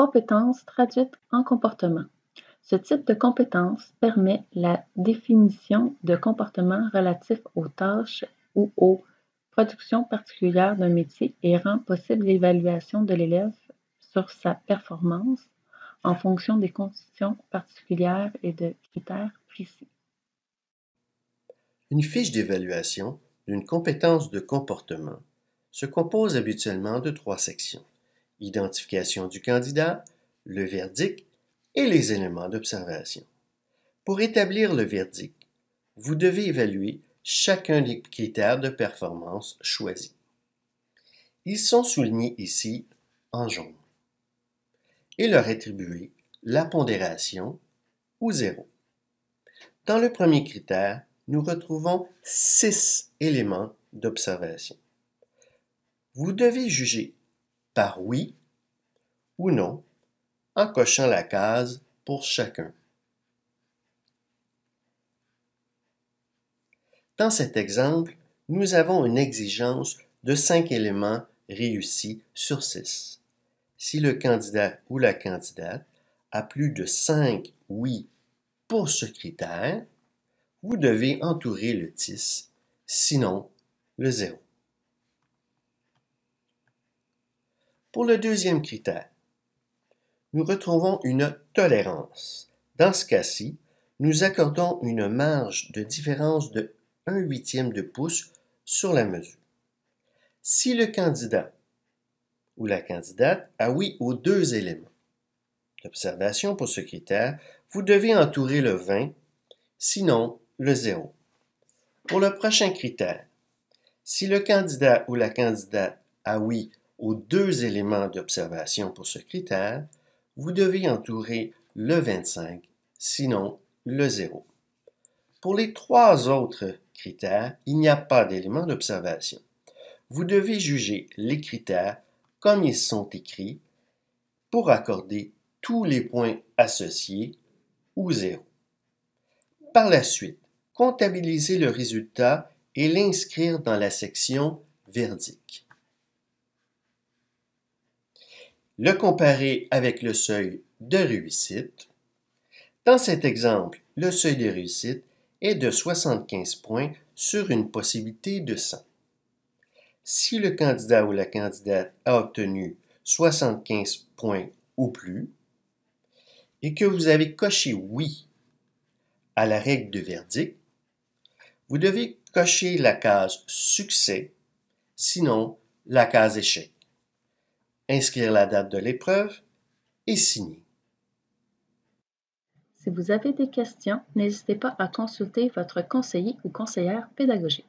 Compétence traduite en comportement. Ce type de compétence permet la définition de comportements relatifs aux tâches ou aux productions particulières d'un métier et rend possible l'évaluation de l'élève sur sa performance en fonction des conditions particulières et de critères précis. Une fiche d'évaluation d'une compétence de comportement se compose habituellement de 3 sections: identification du candidat, le verdict et les éléments d'observation. Pour établir le verdict, vous devez évaluer chacun des critères de performance choisis. Ils sont soulignés ici en jaune et leur attribuer la pondération ou 0. Dans le premier critère, nous retrouvons 6 éléments d'observation. Vous devez juger par oui ou non en cochant la case pour chacun. Dans cet exemple, nous avons une exigence de 5 éléments réussis sur 6. Si le candidat ou la candidate a plus de 5 oui pour ce critère, vous devez entourer le 10, sinon le 0. Pour le deuxième critère, nous retrouvons une tolérance. Dans ce cas-ci, nous accordons une marge de différence de 1/8 de pouce sur la mesure. Si le candidat ou la candidate a oui aux 2 éléments d'observation pour ce critère, vous devez entourer le 20, sinon le 0. Pour le prochain critère, si le candidat ou la candidate a oui aux 2 éléments d'observation pour ce critère, vous devez entourer le 25, sinon le 0. Pour les 3 autres critères, il n'y a pas d'élément d'observation. Vous devez juger les critères comme ils sont écrits pour accorder tous les points associés ou 0. Par la suite, comptabilisez le résultat et l'inscrire dans la section Verdict. Le comparer avec le seuil de réussite. Dans cet exemple, le seuil de réussite est de 75 points sur une possibilité de 100. Si le candidat ou la candidate a obtenu 75 points ou plus et que vous avez coché oui à la règle de verdict, vous devez cocher la case succès, sinon la case échec. Inscrire la date de l'épreuve et signer. Si vous avez des questions, n'hésitez pas à consulter votre conseiller ou conseillère pédagogique.